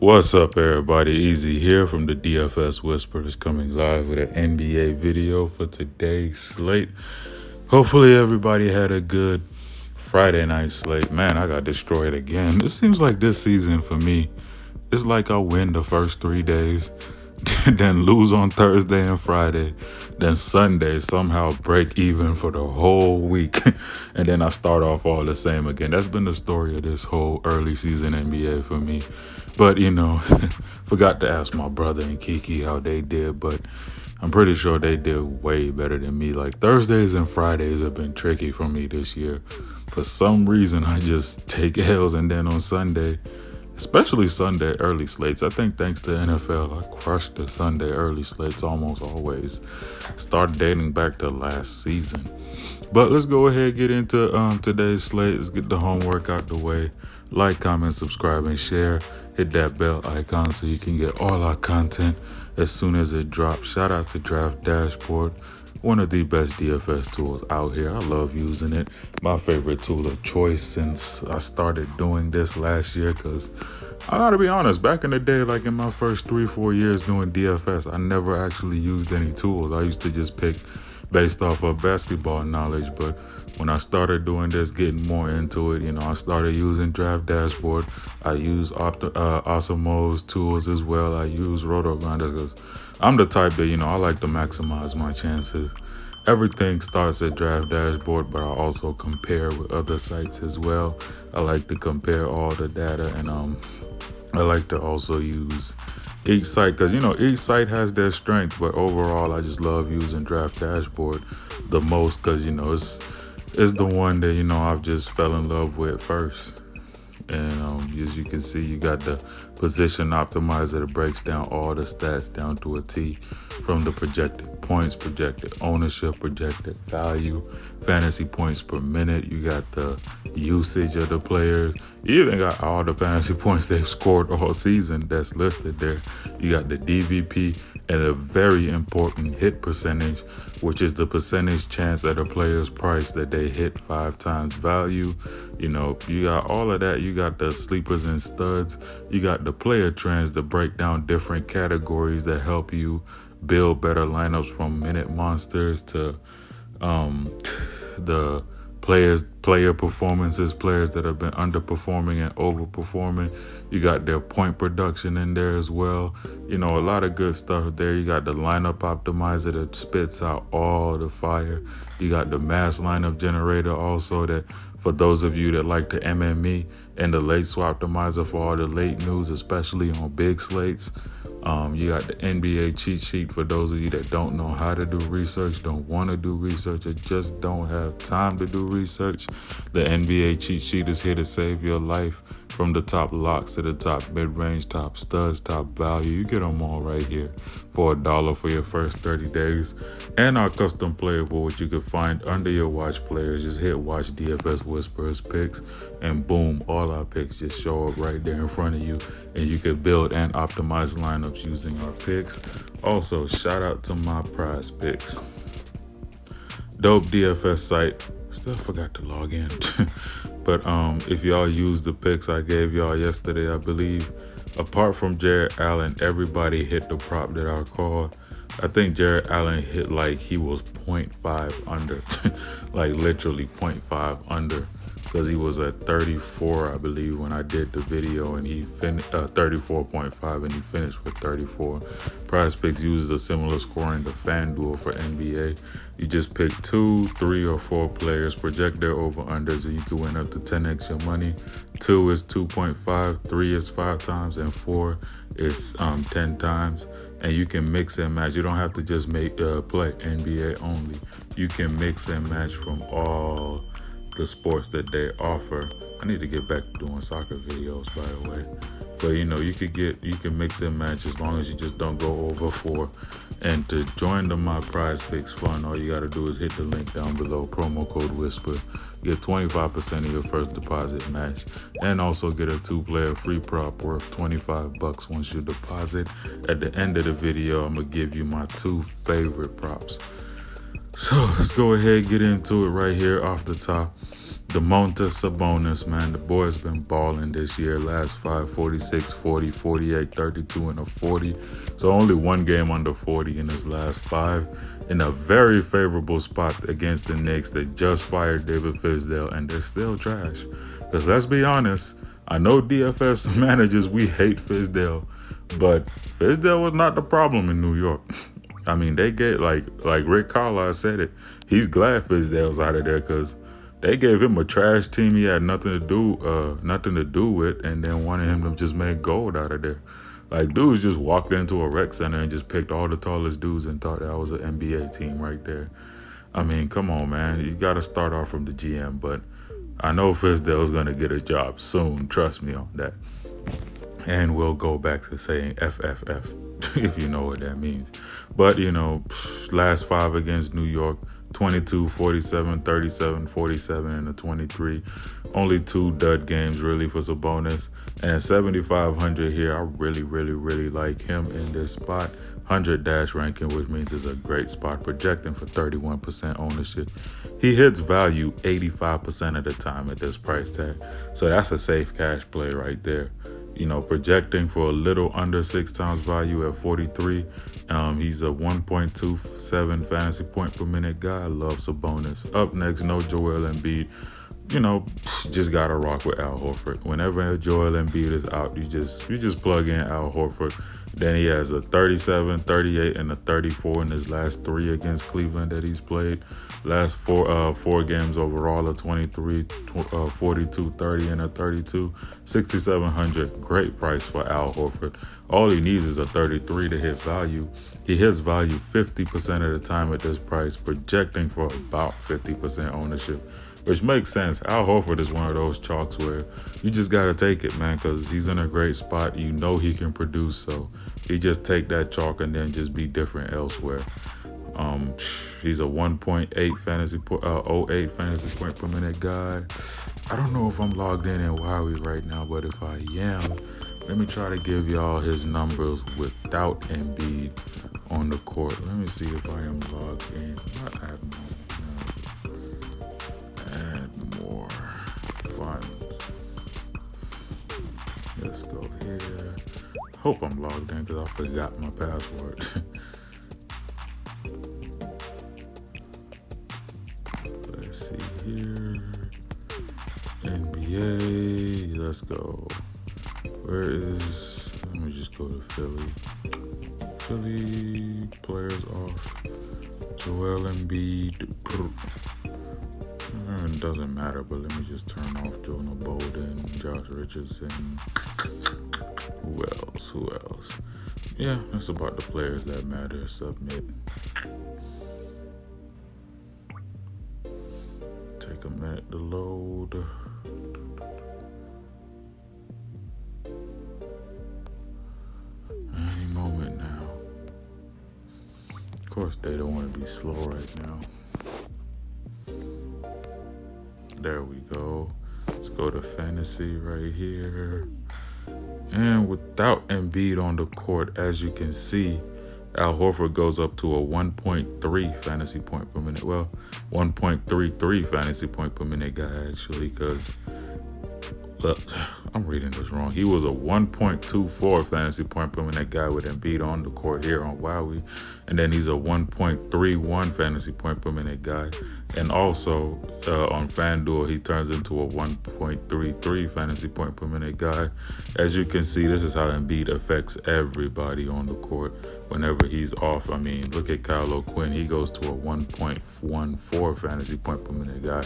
What's up, everybody? Easy here from the DFS Whisperers, coming live with an NBA video for today's slate. Hopefully, everybody had a good Friday night slate. Man, I got destroyed again. It seems like this season for me, it's like I win the first 3 days, then lose on Thursday and Friday, then Sunday somehow break even for the whole week, and then I start off all the same again. That's been the story of this whole early season NBA for me. But, forgot to ask my brother and Kiki how they did, but I'm pretty sure they did way better than me. Like, Thursdays and Fridays have been tricky for me this year. For some reason, I just take L's, and then on Sunday, especially Sunday early slates, I think thanks to NFL, I crushed the Sunday early slates almost always. Start dating back to last season. But let's go ahead and get into today's slate. Let's get the homework out the way. Like, comment, subscribe, and share. Hit that bell icon so you can get all our content as soon as it drops. Shout out to Draft Dashboard, one of the best DFS tools out here. I love using it. My favorite tool of choice since I started doing this last year, because I gotta be honest, back in the day, like in my first 3-4 years doing DFS, I never actually used any tools. I used to just pick based off of basketball knowledge, but when I started doing this, getting more into it, I started using Draft Dashboard. I use Osmo's tools as well. I use Roto-Grinders because I'm the type that, I like to maximize my chances. Everything starts at Draft Dashboard, but I also compare with other sites as well. I like to compare all the data, and I like to also use each site because, each site has their strength, but overall, I just love using Draft Dashboard the most because, it's the one that, I've just fell in love with first. And as you can see, you got the position optimizer that breaks down all the stats down to a T, from the projected points, projected ownership, projected value, fantasy points per minute. You got the usage of the players. You even got all the fantasy points they've scored all season that's listed there. You got the DVP and a very important hit percentage, which is the percentage chance at a player's price that they hit 5 times value. You got all of that. You got the sleepers and studs. You got the player trends that break down different categories that help you build better lineups, from minute monsters to the player performances, players that have been underperforming and overperforming. You got their point production in there as well. A lot of good stuff there. You got the lineup optimizer that spits out all the fire. You got the mass lineup generator also, that for those of you that like the MME, and the late swap optimizer for all the late news, especially on big slates. You got the NBA cheat sheet for those of you that don't know how to do research, don't want to do research, or just don't have time to do research. The NBA cheat sheet is here to save your life, from the top locks to the top mid-range, top studs, top value. You get them all right here for $1 for your first 30 days. And our custom player board, which you can find under your watch players. Just hit watch DFS Whisperers picks, and boom, all our picks just show up right there in front of you. And you can build and optimize lineups using our picks. Also, shout out to my Prizepicks. Dope DFS site. Still forgot to log in. But if y'all use the picks I gave y'all yesterday, I believe, apart from Jared Allen, everybody hit the prop that I called. I think Jared Allen hit like he was 0.5 under, like literally 0.5 under, because he was at 34, I believe, when I did the video, and he finished 34.5, and he finished with 34. Prizepicks uses a similar scoring to Fanduel for NBA. You just pick 2, 3, or 4 players, project their over-unders, and you can win up to 10x your money. 2 is 2.5, 3 is 5 times, and 4 is 10 times. And you can mix and match. You don't have to just play NBA only. You can mix and match from all the sports that they offer. I need to get back to doing soccer videos, by the way. But you can mix and match as long as you just don't go over 4. And to join the My Prizepicks fund, all you gotta do is hit the link down below, promo code Whisper. Get 25% of your first deposit match, and also get a 2-player free prop worth $25 once you deposit. At the end of the video, I'm gonna give you my 2 favorite props. So let's go ahead and get into it right here off the top. Domantas Sabonis, man, the boy's been balling this year. Last five, 46, 40, 48, 32, and a 40. So only one game under 40 in his last five. In a very favorable spot against the Knicks. They just fired David Fizdale, and they're still trash. Because let's be honest, I know DFS managers, we hate Fizdale, but Fizdale was not the problem in New York. I mean, they get like Rick Carlisle said it. He's glad Fizdale's out of there because they gave him a trash team he had nothing to do with, and then wanted him to just make gold out of there. Like, dudes just walked into a rec center and just picked all the tallest dudes and thought that was an NBA team right there. I mean, come on, man. You got to start off from the GM, but I know Fizdale's going to get a job soon. Trust me on that. And we'll go back to saying FFF, if you know what that means. But, last five against New York, 22, 47, 37, 47, and a 23. Only two dud games, really, for Sabonis. And 7,500 here. I really, really, really like him in this spot. 100 dash ranking, which means it's a great spot. Projecting for 31% ownership. He hits value 85% of the time at this price tag. So that's a safe cash play right there. Projecting for a little under 6 times value at 43. He's a 1.27 fantasy point per minute guy. Loves a bonus. Up next, no Joel Embiid. Just gotta rock with Al Horford. Whenever Joel Embiid is out, you just plug in Al Horford. Then he has a 37, 38, and a 34 in his last three against Cleveland that he's played. Last four games overall, a 23, 42, 30, and a 32. 6,700. Great price for Al Horford. All he needs is a 33 to hit value. He hits value 50% of the time at this price, projecting for about 50% ownership, which makes sense. Al Horford is one of those chalks where you just got to take it, man, because he's in a great spot. You know he can produce, so he just take that chalk and then just be different elsewhere. He's a 1.8 fantasy 08 fantasy point per minute guy. I don't know if I'm logged in Wowie right now, but if I am, let me try to give y'all his numbers without Embiid on the court. Let me see if I am logged in. Not add more. No. Add more funds. Let's go here. Hope I'm logged in because I forgot my password. Let's see here. NBA. Let's go. Where is... Let me just go to Philly. Philly players off. Joel Embiid. It doesn't matter, but let me just turn off Jonah Bolden, Josh Richardson. Who else? Yeah, that's about the players that matter. Submit. Take a minute to load. Any moment now. Of course, they don't want to be slow right now. There we go. Let's go to fantasy right here. And without Embiid on the court, as you can see, Al Horford goes up to a 1.3 fantasy point per minute. Well, 1.33 fantasy point per minute guy, actually, because I'm reading this wrong. He was a 1.24 fantasy point per minute guy with Embiid on the court here on Wowie. And then he's a 1.31 fantasy point per minute guy. And also on Fanduel, he turns into a 1.33 fantasy point per minute guy. As you can see, this is how Embiid affects everybody on the court whenever he's off. I mean, look at Kyle O'Quinn. He goes to a 1.14 fantasy point per minute guy,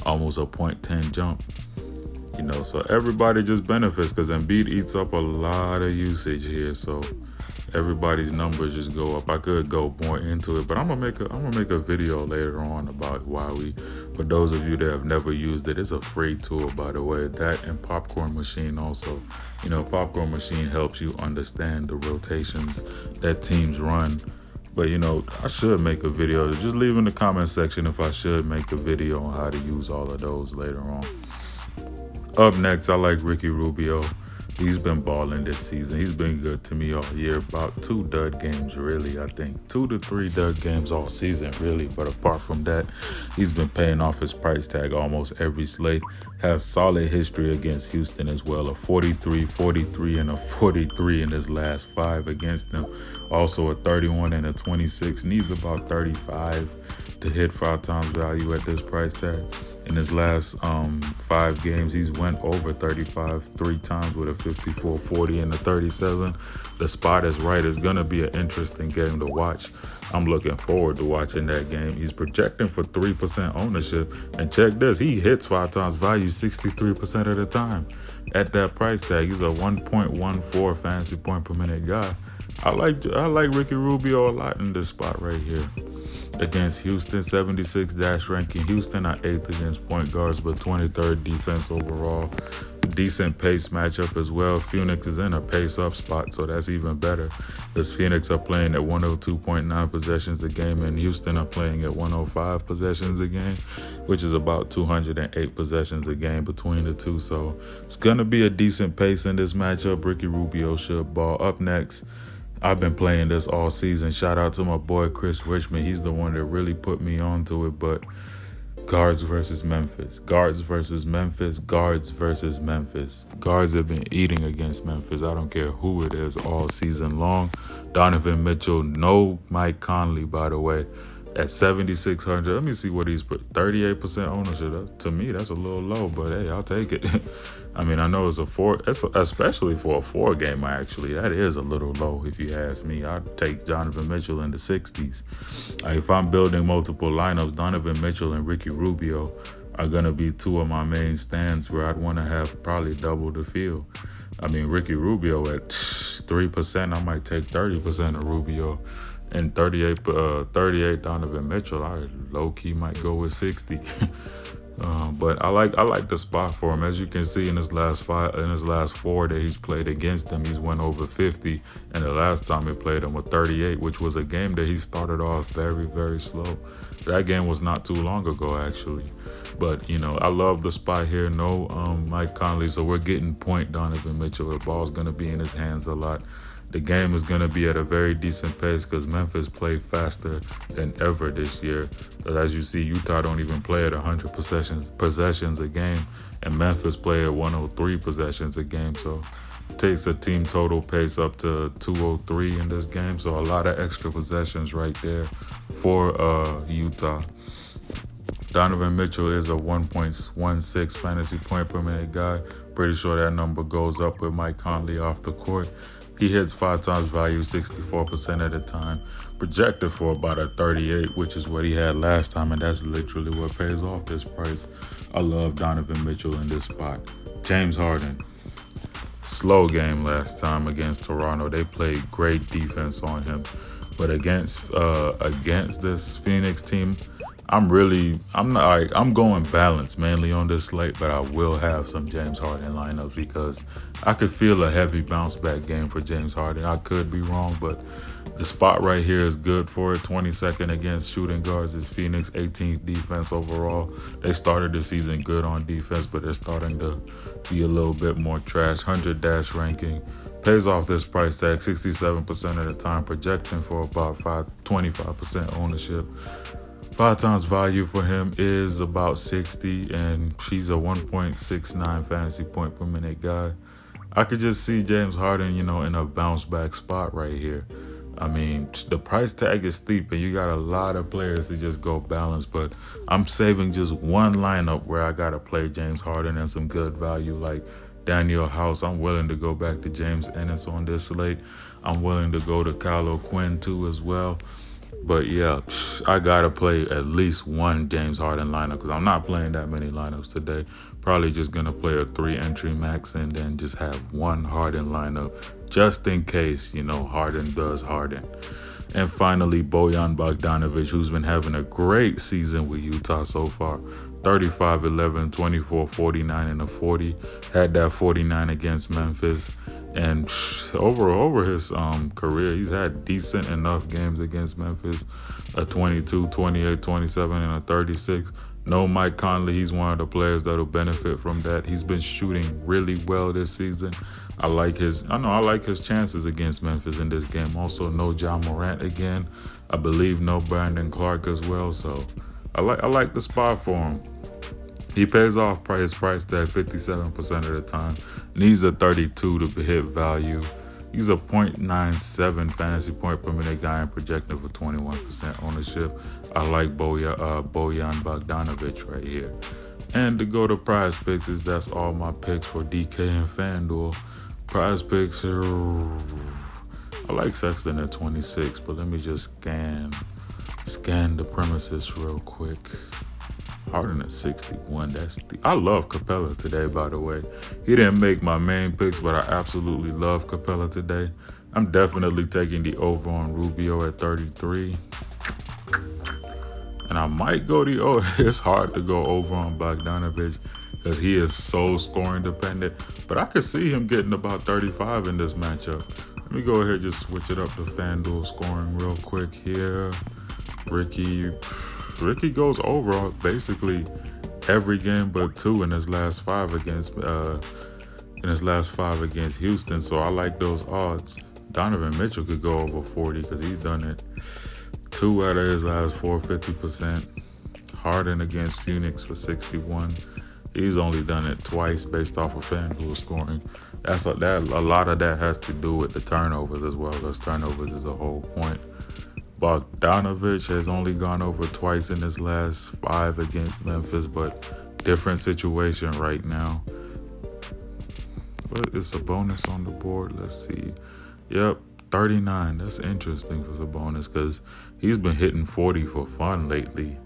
almost a 0.10 jump. So everybody just benefits because Embiid eats up a lot of usage here. So everybody's numbers just go up. I could go more into it, but I'm gonna make a video later on about Wowie. For those of you that have never used it, it's a free tool, by the way. That and Popcorn Machine also. Popcorn Machine helps you understand the rotations that teams run. But I should make a video. Just leave in the comment section if I should make a video on how to use all of those later on. Up next, I like Ricky Rubio. He's been balling this season. He's been good to me all year. About 2 dud games, really, I think. 2 to 3 dud games all season, really. But apart from that, he's been paying off his price tag almost every slate. Has solid history against Houston as well. A 43, 43, and a 43 in his last 5 against them. Also a 31 and a 26. Needs about 35 to hit 5 times value at this price tag. In his last 5 games, he's went over 35 3 times with a 54, 40, and a 37. The spot is right. It's going to be an interesting game to watch. I'm looking forward to watching that game. He's projecting for 3% ownership. And check this, he hits 5 times value 63% of the time. At that price tag, he's a 1.14 fantasy point per minute guy. I like Ricky Rubio a lot in this spot right here. Against Houston, 76 dash ranking. Houston are 8th against point guards, but 23rd defense overall. Decent pace matchup as well. Phoenix is in a pace up spot, so that's even better. As Phoenix are playing at 102.9 possessions a game, and Houston are playing at 105 possessions a game, which is about 208 possessions a game between the two. So it's gonna be a decent pace in this matchup. Ricky Rubio should ball. Up next, I've been playing this all season. Shout out to my boy Chris Richmond. He's the one that really put me onto it. But guards versus Memphis. Guards versus Memphis. Guards versus Memphis. Guards have been eating against Memphis. I don't care who it is all season long. Donovan Mitchell, no Mike Conley, by the way. At 7,600, let me see what he's put. 38% ownership. To me, that's a little low, but hey, I'll take it. I mean, I know it's especially for a 4-gamer, actually. That is a little low, if you ask me. I'd take Donovan Mitchell in the 60s. If I'm building multiple lineups, Donovan Mitchell and Ricky Rubio are going to be 2 of my main stands where I'd want to have probably double the field. I mean, Ricky Rubio at 3%, I might take 30% of Rubio. And 38 Donovan Mitchell, I low-key might go with 60. But I like the spot for him. As you can see in his last 4 that he's played against them, he's went over 50. And the last time he played him was 38, which was a game that he started off very, very slow. That game was not too long ago, actually. But, I love the spot here. No Mike Conley, so we're getting point Donovan Mitchell. The ball's going to be in his hands a lot. The game is going to be at a very decent pace because Memphis played faster than ever this year. But as you see, Utah don't even play at 100 possessions a game, and Memphis play at 103 possessions a game. So it takes a team total pace up to 203 in this game. So a lot of extra possessions right there for Utah. Donovan Mitchell is a 1.16 fantasy point per minute guy. Pretty sure that number goes up with Mike Conley off the court. He hits 5 times value 64% of the time. Projected for about a 38, which is what he had last time, and that's literally what pays off this price. I love Donovan Mitchell in this spot. James Harden. Slow game last time against Toronto. They played great defense on him. But against this Phoenix team, I'm going balanced mainly on this slate, but I will have some James Harden lineups because I could feel a heavy bounce back game for James Harden. I could be wrong, but the spot right here is good for it. 22nd against shooting guards is Phoenix, 18th defense overall. They started the season good on defense, but they're starting to be a little bit more trash. 100 dash ranking. Pays off this price tag 67% of the time, projecting for about 25% ownership. 5 times value for him is about 60, and she's a 1.69 fantasy point per minute guy. I could just see James Harden, in a bounce back spot right here. I mean, the price tag is steep, and you got a lot of players to just go balance, but I'm saving just one lineup where I got to play James Harden and some good value like Daniel House. I'm willing to go back to James Ennis on this slate. I'm willing to go to Kyle O'Quinn too as well. But yeah, I got to play at least one James Harden lineup because I'm not playing that many lineups today. Probably just going to play a 3-entry max and then just have one Harden lineup just in case, Harden does Harden. And finally, Bojan Bogdanovic, who's been having a great season with Utah so far. 35, 11, 24, 49, and a 40. Had that 49 against Memphis. And over his career, he's had decent enough games against Memphis. A 22, 28, 27, and a 36. No Mike Conley, he's one of the players that'll benefit from that. He's been shooting really well this season. I like his chances against Memphis in this game. Also, no John Morant again. I believe no Brandon Clark as well. So I like the spot for him. He pays off his price tag 57% of the time. Needs a 32 to hit value. He's a .97 fantasy point per minute guy and projected for 21% ownership. I like Bojan Bogdanovic right here. And to go to Prizepicks, that's all my picks for DK and Fanduel. Prizepicks, I like Sexton at 26, but let me just scan the premises real quick. Harden at 61. I love Capella today, by the way. He didn't make my main picks, but I absolutely love Capella today. I'm definitely taking the over on Rubio at 33. And I might go it's hard to go over on Bogdanovic because he is so scoring dependent. But I could see him getting about 35 in this matchup. Let me go ahead and just switch it up to FanDuel scoring real quick here. Ricky goes over basically every game but two in his last five against Houston. So I like those odds. Donovan Mitchell could go over 40 because he's done it 2 out of his last 4, 50%. Harden against Phoenix for 61. He's only done it twice based off of FanDuel scoring. A lot of that has to do with the turnovers as well, because turnovers is a whole point. Bogdanovic has only gone over twice in his last 5 against Memphis, but different situation right now. But it's a bonus on the board. Let's see. Yep, 39. That's interesting for Sabonis because he's been hitting 40 for fun lately.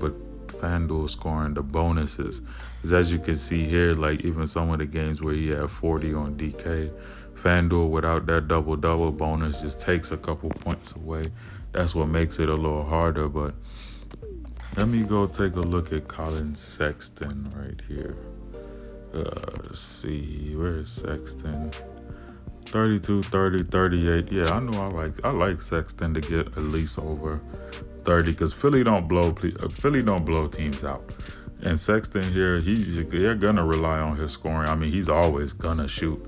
But FanDuel scoring the bonuses. Because as you can see here, like even some of the games where he had 40 on DK, FanDuel without that double-double bonus just takes a couple points away. That's what makes it a little harder. But let me go take a look at Colin Sexton right here. Let's see, where is Sexton? 32, 30, 38. Yeah, I know I like Sexton to get at least over 30 because Philly don't blow teams out. And Sexton here, they're gonna rely on his scoring. I mean, he's always gonna shoot.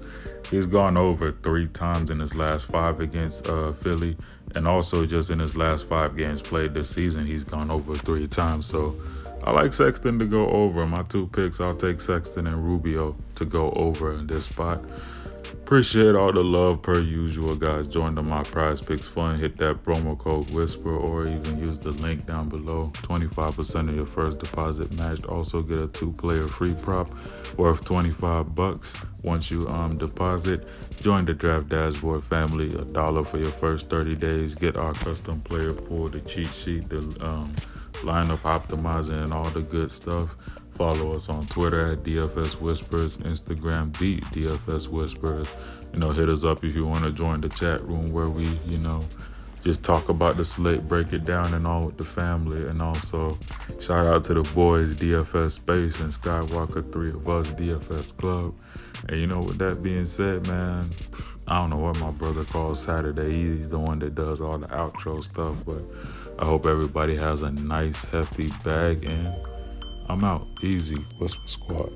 He's gone over 3 times in his last 5 against Philly, and also just in his last 5 games played this season, he's gone over 3 times. So I like Sexton to go over. My 2 picks, I'll take Sexton and Rubio to go over in this spot. Appreciate all the love per usual, guys. Join my Prizepicks fund. Hit that promo code Whisper or even use the link down below. 25% of your first deposit matched. Also get a 2-player free prop worth $25 once you deposit. Join the Draft Dashboard family. $1 for your first 30 days. Get our custom player pool, the cheat sheet, the lineup optimizer, and all the good stuff. Follow us on Twitter at DFS Whisperers, Instagram, the DFS Whisperers. Hit us up if you want to join the chat room where we, just talk about the slate, break it down and all with the family. And also, shout out to the boys, DFS Space and Skywalker, 3 of us, DFS Club. And with that being said, man, I don't know what my brother calls Saturday. He's the one that does all the outro stuff. But I hope everybody has a nice, hefty bag and I'm out. Easy. Whisper Squad.